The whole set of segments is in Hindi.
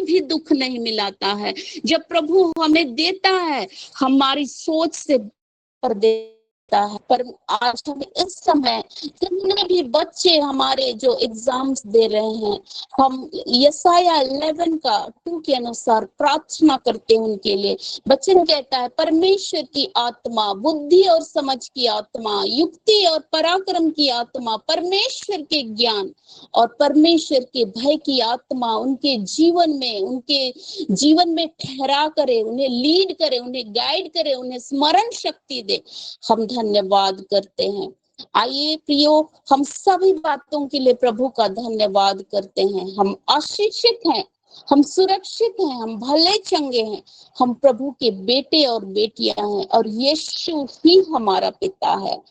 भी दुख नहीं मिलाता है। जब प्रभु हमें देता है, हमारी सोच से पर देता है। पर आज हमें इस समय जितने भी बच्चे हमारे जो एग्जाम्स दे रहे हैं, हम यशाया 11:2 के अनुसार प्रार्थना करते हैं उनके लिए। वचन कहता है, परमेश्वर की आत्मा, बुद्धि और समझ की आत्मा, युक्ति और पराक्रम की आत्मा, परमेश्वर के ज्ञान और परमेश्वर के भय की आत्मा उनके जीवन में ठहरा करे, उन्हें लीड करे, उन्हें गाइड करे, उन्हें स्मरण शक्ति दे। हम धन्यवाद करते हैं। आइए प्रियो, हम सभी बातों के लिए प्रभु का धन्यवाद करते हैं। हम आशीषित हैं, हम सुरक्षित हैं, हम भले चंगे हैं, हम प्रभु के बेटे और बेटियां हैं और यीशु ही हमारा पिता है।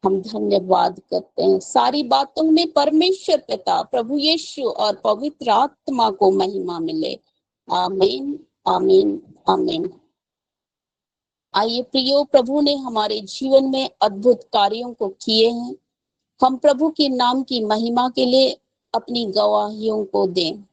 हम धन्यवाद करते हैं। सारी बातों में परमेश्वर पिता, प्रभु यीशु और पवित्र आत्मा को महिमा मिले। आमीन, आमीन, आमीन। आइए प्रियो, प्रभु ने हमारे जीवन में अद्भुत कार्यों को किए हैं। हम प्रभु के नाम की महिमा के लिए अपनी गवाहियों को दें।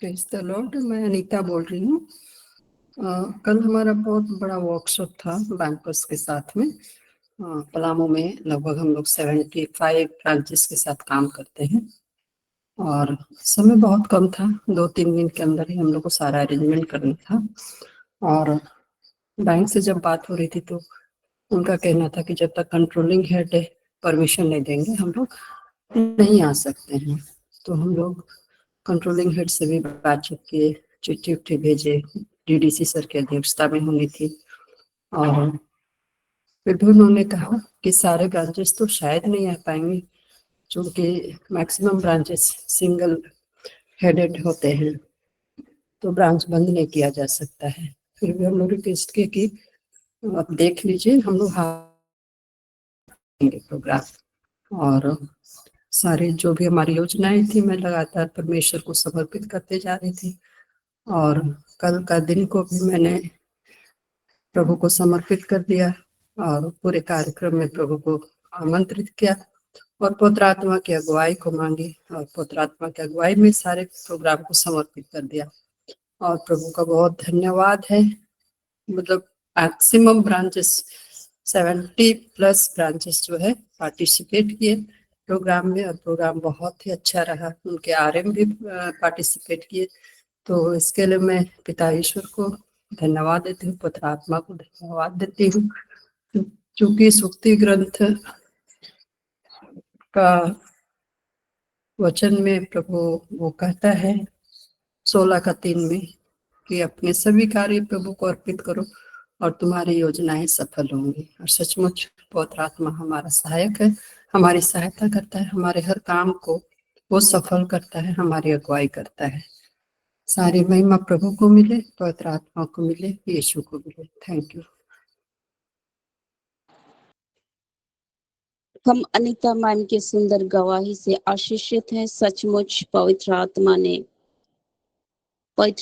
Praise the Lord. मैं अनीता बोल रही हूँ। कल हमारा बहुत बड़ा वर्कशॉप था बैंकर्स के साथ में। पलामू में लगभग हम लोग 75 ब्रांचेस के साथ काम करते हैं और समय बहुत कम था। 2-3 दिन के अंदर ही हम लोग को सारा अरेंजमेंट करना था। और बैंक से जब बात हो रही थी तो उनका कहना था कि जब तक कंट्रोलिंग हेड परमिशन नहीं देंगे हम लोग नहीं आ सकते हैं। तो हम लोग कंट्रोलिंग हेड से भी बातचीत किए, चिट्ठी उट्ठी भेजे, डीडीसी सर की अध्यक्षता में होनी थी। और फिर भी उन्होंने कहा कि सारे ब्रांचेस तो शायद नहीं आ पाएंगे, क्योंकि मैक्सिमम ब्रांचेस सिंगल हेडेड होते हैं, तो ब्रांच बंद नहीं किया जा सकता है। फिर भी हम लोग रिक्वेस्ट किए कि आप देख लीजिए, हम लोग प्रोग्राम और सारे जो भी हमारी योजनाएं थी मैं लगातार परमेश्वर को समर्पित करते जा रही थी। और कल का दिन को भी मैंने प्रभु को समर्पित कर दिया और पूरे कार्यक्रम में प्रभु को आमंत्रित किया और पवित्र आत्मा की अगुवाई को मांगी और पवित्र आत्मा की अगुवाई में सारे प्रोग्राम को समर्पित कर दिया। और प्रभु का बहुत धन्यवाद है। मतलब मैक्सिमम ब्रांचेस 70+ ब्रांचेस जो है पार्टिसिपेट किए प्रोग्राम में और प्रोग्राम बहुत ही अच्छा रहा। उनके आरएम भी पार्टिसिपेट किए। तो इसके लिए मैं पिता ईश्वर को धन्यवाद देती हूँ, पवित्र आत्मा को धन्यवाद देती हूँ, क्योंकि सुक्ति ग्रंथ का वचन में प्रभु वो कहता है 16:3 में कि अपने सभी कार्य प्रभु को अर्पित करो और तुम्हारी योजनाएं सफल होंगी। और सचमुच पवित्र आत्मा हमारा सहायक है, हमारी सहायता करता है, हमारे हर काम को वो सफल करता है, हमारी अगुवाई करता है। सारी महिमा प्रभु को मिले, पवित्र आत्मा को मिले, यीशु को मिले। Thank you. हम अनीता मैम के सुंदर गवाही से आशीषित हैं। सचमुच पवित्र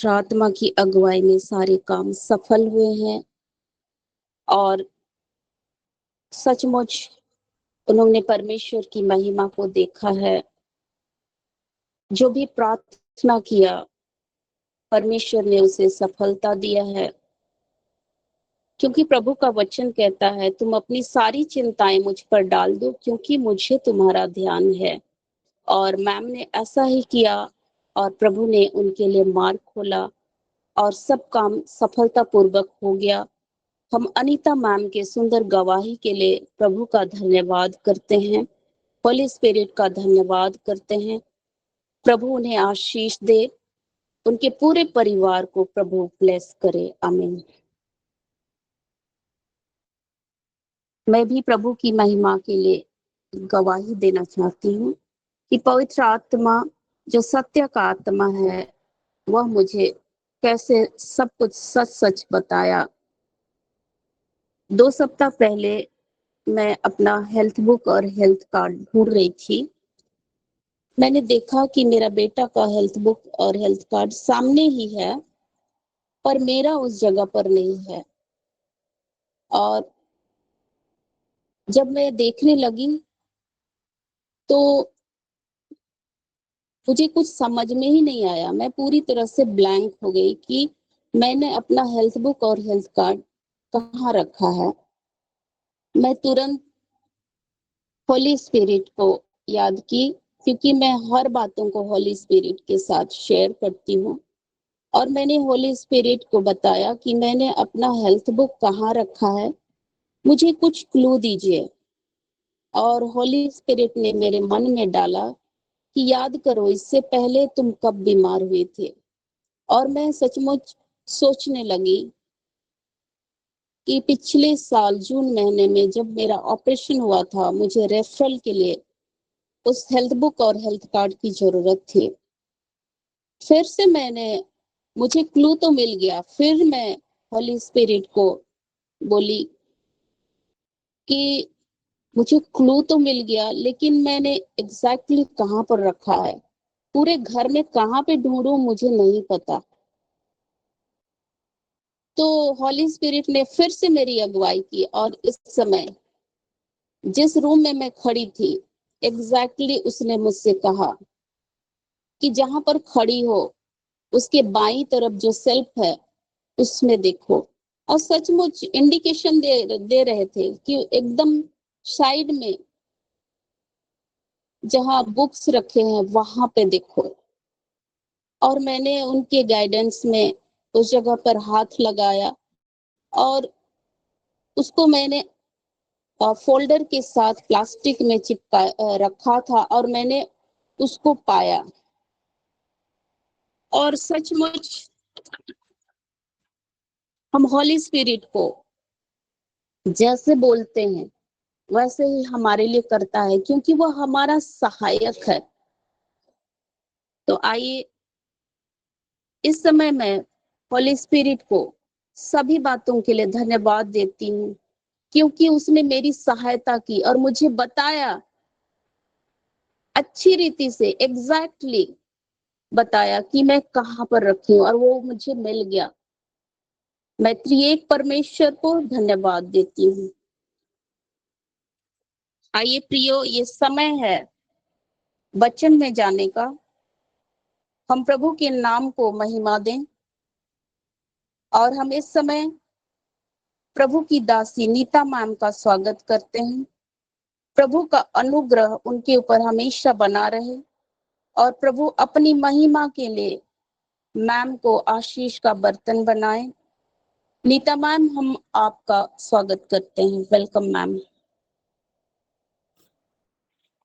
आत्मा की अगुवाई में सारे काम सफल हुए हैं और सचमुच उन्होंने परमेश्वर की महिमा को देखा है। जो भी प्रार्थना किया परमेश्वर ने उसे सफलता दिया है, क्योंकि प्रभु का वचन कहता है, तुम अपनी सारी चिंताएं मुझ पर डाल दो क्योंकि मुझे तुम्हारा ध्यान है। और मैम ने ऐसा ही किया और प्रभु ने उनके लिए मार्ग खोला और सब काम सफलतापूर्वक हो गया। हम अनीता मैम के सुंदर गवाही के लिए प्रभु का धन्यवाद करते हैं, होली स्पिरिट का धन्यवाद करते हैं। प्रभु उन्हें आशीष दे, उनके पूरे परिवार को प्रभु ब्लेस करे। आमीन। मैं भी प्रभु की महिमा के लिए गवाही देना चाहती हूँ कि पवित्र आत्मा जो सत्य का आत्मा है, वह मुझे कैसे सब कुछ सच सच बताया। 2 सप्ताह पहले मैं अपना हेल्थ बुक और हेल्थ कार्ड ढूंढ रही थी। मैंने देखा कि मेरा बेटा का हेल्थ बुक और हेल्थ कार्ड सामने ही है, पर मेरा उस जगह पर नहीं है। और जब मैं देखने लगी तो मुझे कुछ समझ में ही नहीं आया। मैं पूरी तरह से ब्लैंक हो गई कि मैंने अपना हेल्थ बुक और हेल्थ कार्ड कहाँ रखा है। मैं तुरंत होली स्पिरिट को याद की, क्योंकि मैं हर बातों को होली स्पिरिट के साथ शेयर करती हूँ। और मैंने होली स्पिरिट को बताया कि मैंने अपना हेल्थ बुक कहाँ रखा है, मुझे कुछ क्लू दीजिए। और होली स्पिरिट ने मेरे मन में डाला कि याद करो, इससे पहले तुम कब बीमार हुए थे। और मैं सचमुच सोचने लगी कि पिछले साल जून महीने में जब मेरा ऑपरेशन हुआ था, मुझे रेफरल के लिए उस हेल्थ बुक और हेल्थ कार्ड की जरूरत थी। फिर से मुझे क्लू तो मिल गया। फिर मैं होली स्पिरिट को बोली कि मुझे क्लू तो मिल गया, लेकिन मैंने एग्जैक्टली कहाँ पर रखा है, पूरे घर में कहाँ पे ढूंढूं, मुझे नहीं पता। तो हॉली स्पिरिट ने फिर से मेरी अगुवाई की, और इस समय जिस रूम में मैं खड़ी थी, एग्जैक्टली उसने मुझसे कहा कि जहां पर खड़ी हो उसके बाईं तरफ जो सेल्फ है उसमें देखो। और सचमुच इंडिकेशन दे रहे थे कि एकदम साइड में जहां बुक्स रखे हैं वहां पे देखो। और मैंने उनके गाइडेंस में उस जगह पर हाथ लगाया, और उसको मैंने फोल्डर के साथ प्लास्टिक में चिपका रखा था, और मैंने उसको पाया। और सचमुच हम हॉली स्पिरिट को जैसे बोलते हैं वैसे ही हमारे लिए करता है, क्योंकि वो हमारा सहायक है। तो आइए, इस समय मैं हॉली स्पिरिट को सभी बातों के लिए धन्यवाद देती हूँ, क्योंकि उसने मेरी सहायता की और मुझे बताया, अच्छी रीति से एग्जैक्टली बताया कि मैं कहाँ पर रखी हूँ, और वो मुझे मिल गया। मैं त्रिएक परमेश्वर को धन्यवाद देती हूँ। आइए प्रियो, ये समय है वचन में जाने का। हम प्रभु के नाम को महिमा दें, और हम इस समय प्रभु की दासी नीता मैम का स्वागत करते हैं। प्रभु का अनुग्रह उनके ऊपर हमेशा बना रहे, और प्रभु अपनी महिमा के लिए मैम को आशीष का बर्तन बनाए। नीता मैम, हम आपका स्वागत करते हैं। Welcome ma'am.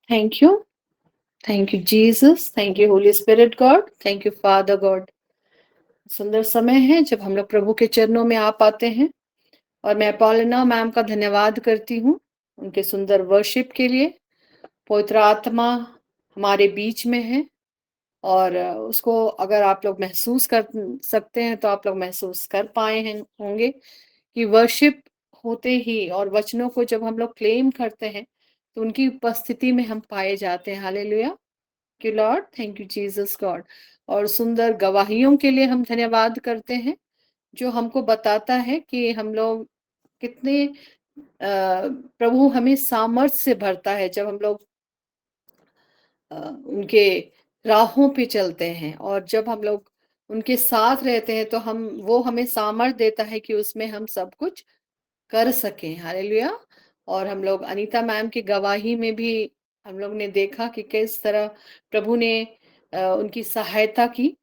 Thank you. Thank you, Jesus. Thank you, Holy Spirit God. Thank you, Father God. सुंदर समय है जब हम लोग प्रभु के चरणों में आ पाते हैं, और मैं पॉलिना मैम का धन्यवाद करती हूँ उनके सुंदर वर्शिप के लिए। पवित्र आत्मा हमारे बीच में है, और उसको अगर आप लोग महसूस कर सकते हैं तो आप लोग महसूस कर पाए हैं होंगे कि वर्शिप होते ही और वचनों को जब हम लोग क्लेम करते हैं तो उनकी उपस्थिति में हम पाए जाते हैं। Hallelujah, thank you Lord, thank you Jesus God. और सुंदर गवाहियों के लिए हम धन्यवाद करते हैं, जो हमको बताता है कि हम लोग कितने प्रभु हमें सामर्थ्य से भरता है जब हम लोग उनके राहों पे चलते हैं, और जब हम लोग उनके साथ रहते हैं तो वो हमें सामर्थ्य देता है कि उसमें हम सब कुछ कर सकें। हालेलुया। और हम लोग अनीता मैम की गवाही में भी हम लोग ने देखा कि किस तरह प्रभु ने उनकी सहायता की।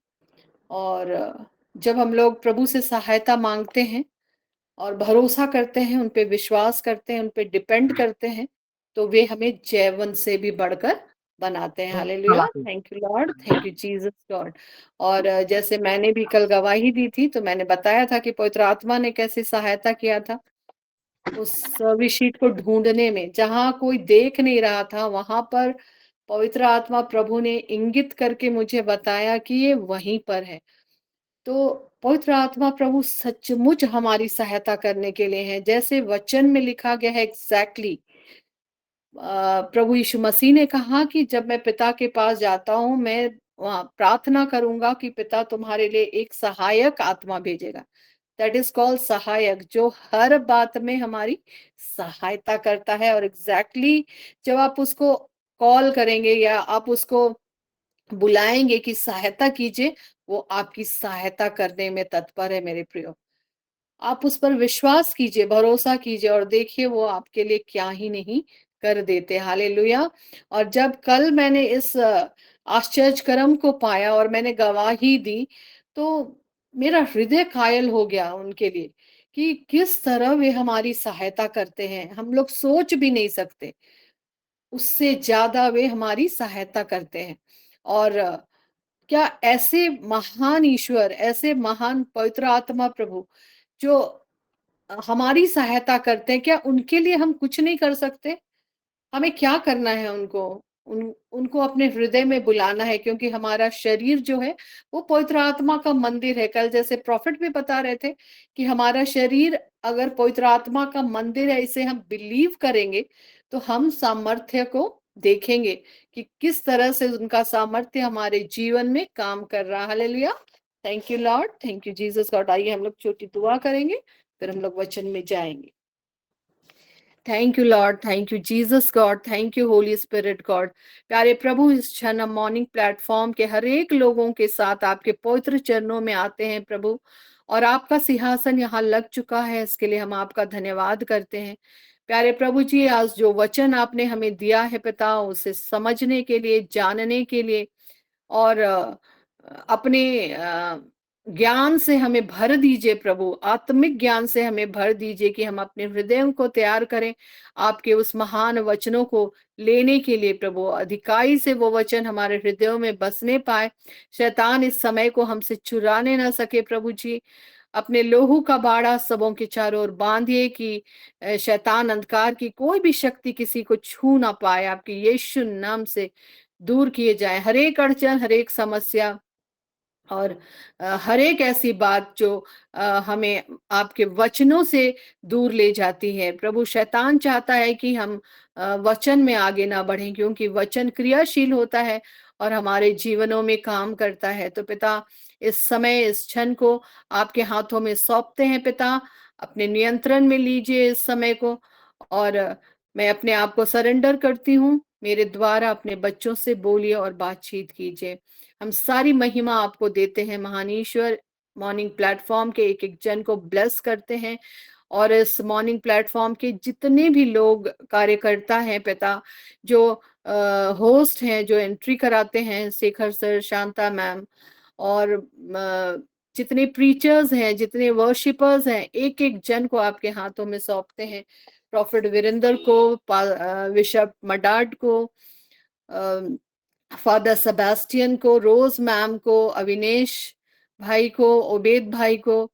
और जब हम लोग प्रभु से सहायता मांगते हैं और भरोसा करते हैं, उन पे विश्वास करते हैं, उन पे डिपेंड करते हैं, तो वे हमें जैवन से भी बढ़कर बनाते हैं। Hallelujah, thank you Lord, thank you Jesus God. और जैसे मैंने भी कल गवाही दी थी तो मैंने बताया था कि पवित्र आत्मा ने कैसे सहायता किया था उस सर्विस शीट को ढूंढने में। जहां कोई देख नहीं रहा था वहां पर पवित्र आत्मा प्रभु ने इंगित करके मुझे बताया कि ये वहीं पर है। तो पवित्र आत्मा प्रभु सचमुच हमारी सहायता करने के लिए है। जैसे वचन में लिखा गया है एग्जैक्टली प्रभु यीशु मसीह ने कहा कि जब मैं पिता के पास जाता हूँ, मैं वहाँ प्रार्थना करूंगा कि पिता तुम्हारे लिए एक सहायक आत्मा भेजेगा। दैट इज कॉल्ड सहायक, जो हर बात में हमारी सहायता करता है। और एग्जैक्टली जब आप उसको कॉल करेंगे या आप उसको बुलाएंगे कि सहायता कीजिए, वो आपकी सहायता करने में तत्पर है मेरे प्रियो। आप उस पर विश्वास कीजिए, भरोसा कीजिए और देखिए वो आपके लिए क्या ही नहीं कर देते। हालेलुया। और जब कल मैंने इस आश्चर्य कर्म को पाया और मैंने गवाही दी, तो मेरा हृदय कायल हो गया उनके लिए कि किस तरह वे हमारी सहायता करते हैं। हम लोग सोच भी नहीं सकते, उससे ज्यादा वे हमारी सहायता करते हैं। और क्या ऐसे महान ईश्वर, ऐसे महान पवित्र आत्मा प्रभु जो हमारी सहायता करते हैं, क्या उनके लिए हम कुछ नहीं कर सकते? हमें क्या करना है उनको अपने हृदय में बुलाना है, क्योंकि हमारा शरीर जो है वो पवित्र आत्मा का मंदिर है। कल जैसे प्रॉफिट भी बता रहे थे कि हमारा शरीर अगर पवित्र आत्मा का मंदिर है, इसे हम बिलीव करेंगे तो हम सामर्थ्य को देखेंगे कि किस तरह से उनका सामर्थ्य हमारे जीवन में काम कर रहा है। Hallelujah. Thank you Lord, thank you Jesus God. आइए हम लोग छोटी दुआ करेंगे, फिर हम लोग वचन में जाएंगे। Thank you Lord, thank you Jesus God, thank you Holi spirit God. प्यारे प्रभु, इस क्षण हम मॉर्निंग प्लेटफॉर्म के हर एक लोगों के साथ आपके पवित्र चरणों में आते हैं प्रभु, और आपका सिंहासन यहाँ लग चुका है, इसके लिए हम आपका धन्यवाद करते हैं। प्यारे प्रभु जी, आज जो वचन आपने हमें दिया है पिता, उसे समझने के लिए, जानने के लिए और अपने ज्ञान से हमें भर दीजिए प्रभु, आत्मिक ज्ञान से हमें भर दीजिए कि हम अपने हृदयों को तैयार करें आपके उस महान वचनों को लेने के लिए प्रभु। अधिकाई से वो वचन हमारे हृदयों में बसने पाए, शैतान इस समय को हमसे चुराने ना सके प्रभु जी। अपने लोहू का बाड़ा सबों के चारों ओर बांधिए कि शैतान अंधकार की कोई भी शक्ति किसी को छू ना पाए, आपके यीशु नाम से दूर किए जाए हर एक अड़चन, हर एक समस्या और हर एक ऐसी बात जो हमें आपके वचनों से दूर ले जाती है प्रभु। शैतान चाहता है कि हम वचन में आगे ना बढ़ें, क्योंकि वचन क्रियाशील होता है और हमारे जीवनों में काम करता है। तो पिता, इस समय इस क्षण को आपके हाथों में सौंपते हैं पिता, अपने नियंत्रण में लीजिए इस समय को। और मैं अपने आप को सरेंडर करती हूँ, मेरे द्वारा अपने बच्चों से बोलिए और बातचीत कीजिए। हम सारी महिमा आपको देते हैं महान ईश्वर। मॉर्निंग प्लेटफॉर्म के एक एक जन को ब्लेस करते हैं, और इस मॉर्निंग प्लेटफॉर्म के जितने भी लोग कार्यकर्ता हैं पिता, जो होस्ट हैं, जो एंट्री कराते हैं, शेखर सर, शांता मैम, और जितने प्रीचर्स हैं, जितने वर्शिपर्स हैं, एक एक जन को आपके हाथों में सौंपते हैं। प्रॉफिट वीरेंद्र को, बिशप मडाड को, फादर सेबेस्टियन को, रोज मैम को, अविनेश भाई को, ओबेद भाई को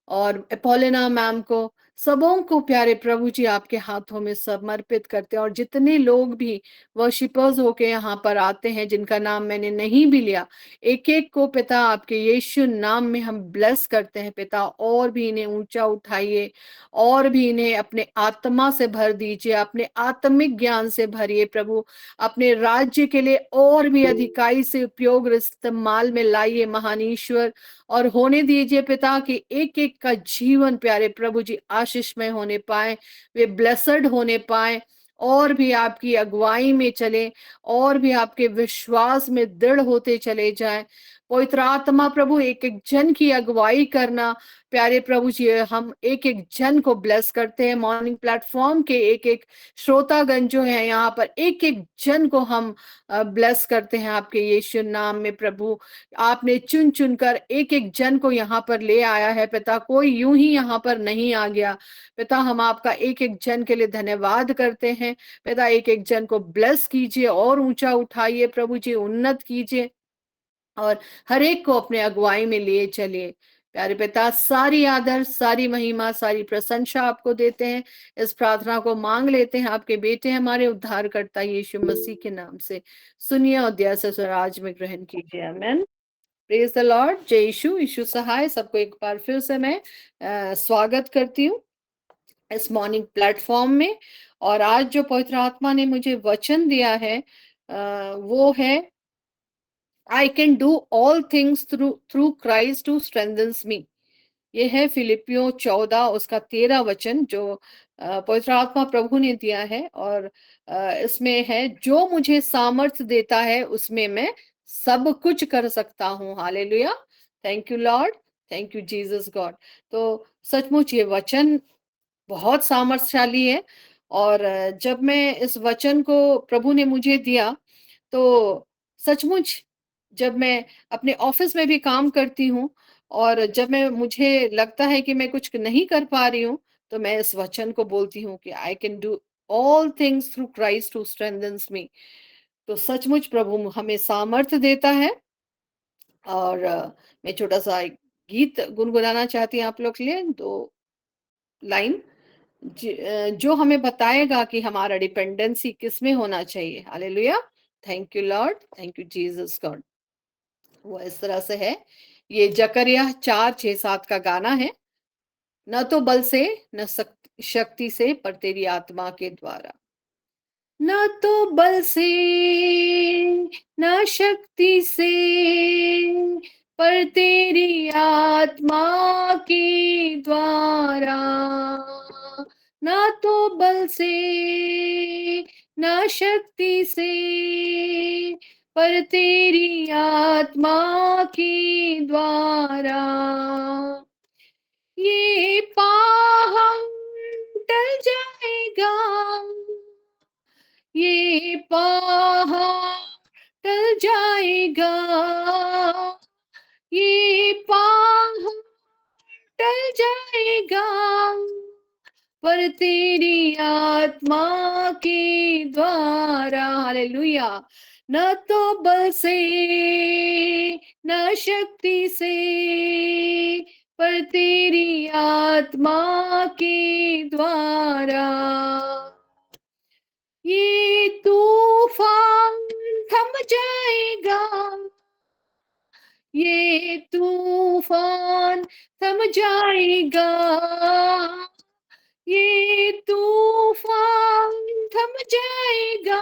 और एपोलिना मैम को, सबों को प्यारे प्रभु जी आपके हाथों में समर्पित करते हैं। और जितने लोग भी वर्शिपर्स होके यहाँ पर आते हैं, जिनका नाम मैंने नहीं भी लिया, एक एक को पिता आपके यीशु नाम में हम ब्लेस करते हैं पिता। और भी इन्हें ऊंचा उठाइए, और भी इन्हें अपने आत्मा से भर दीजिए, अपने आत्मिक ज्ञान से भरिए प्रभु। अपने राज्य के लिए और भी अधिकाई से उपयोग इस्तेमाल में लाइए महान ईश्वर, और होने दीजिए पिता कि एक एक का जीवन प्यारे प्रभु जी आशीषमय होने पाए, वे ब्लेसड होने पाए, और भी आपकी अगुवाई में चले, और भी आपके विश्वास में दृढ़ होते चले जाएं। पवित्र आत्मा प्रभु, एक एक जन की अगुवाई करना प्यारे प्रभु जी। हम एक एक जन को ब्लेस करते हैं, मॉर्निंग प्लेटफॉर्म के एक एक श्रोतागण जो है यहाँ पर, एक एक जन को हम ब्लेस करते हैं आपके यीशु नाम में प्रभु। आपने चुन चुन कर एक एक जन को यहाँ पर ले आया है पिता, कोई यूं ही यहाँ पर नहीं आ गया पिता। हम आपका एक एक जन के लिए धन्यवाद करते हैं पिता। एक एक जन को ब्लेस कीजिए और ऊंचा उठाइए प्रभु जी, उन्नत कीजिए और हर एक को अपने अगुवाई में लिए चलिए प्यारे पिता। सारी आदर, सारी महिमा, सारी प्रशंसा आपको देते हैं। इस प्रार्थना को मांग लेते हैं आपके बेटे हमारे उद्धारकर्ता यीशु मसीह के नाम से, सुनिए और दया से स्वराज में ग्रहण कीजिए, आमेन। Praise the Lord. जय यीशु, यीशु सहाय। सबको एक बार फिर से मैं स्वागत करती हूँ इस मॉर्निंग प्लेटफॉर्म में। और आज जो पवित्र आत्मा ने मुझे वचन दिया है वो है I can do all things through through Christ who strengthens me. ये है फिलिपियों 14 उसका 13 वचन जो पवित्र आत्मा प्रभु ने दिया है। और इसमें है जो मुझे सामर्थ्य देता है उसमें मैं सब कुछ कर सकता हूँ। Hallelujah, thank you Lord, thank you Jesus God. तो सचमुच ये वचन बहुत सामर्थ्यशाली है। और जब मैं इस वचन को प्रभु ने मुझे दिया तो सचमुच जब मैं अपने ऑफिस में भी काम करती हूँ और जब मुझे लगता है कि मैं कुछ नहीं कर पा रही हूँ तो मैं इस वचन को बोलती हूँ कि I can do all things through Christ who strengthens me. तो सचमुच प्रभु हमें सामर्थ्य देता है। और मैं छोटा सा एक गीत गुनगुनाना चाहती हूँ आप लोग के लिए, 2 लाइन जो हमें बताएगा कि हमारा डिपेंडेंसी किसमें होना चाहिए। Hallelujah, thank you Lord, thank you Jesus God. वो इस तरह से है, ये जकरिया 4:6-7 का गाना है। न तो बल से न शक्ति से पर तेरी आत्मा के द्वारा। न तो बल से न शक्ति से पर तेरी आत्मा के द्वारा। न तो बल से न शक्ति से पर तेरी आत्मा के द्वारा। ये पहाड़ टल जाएगा, ये पहाड़ टल जाएगा, ये पहाड़ टल जाएगा पर तेरी आत्मा के द्वारा। हालेलुया, न तो बल से न शक्ति से पर तेरी आत्मा के द्वारा। ये तूफान थम जाएगा, ये तूफान थम जाएगा, ये तूफान थम जाएगा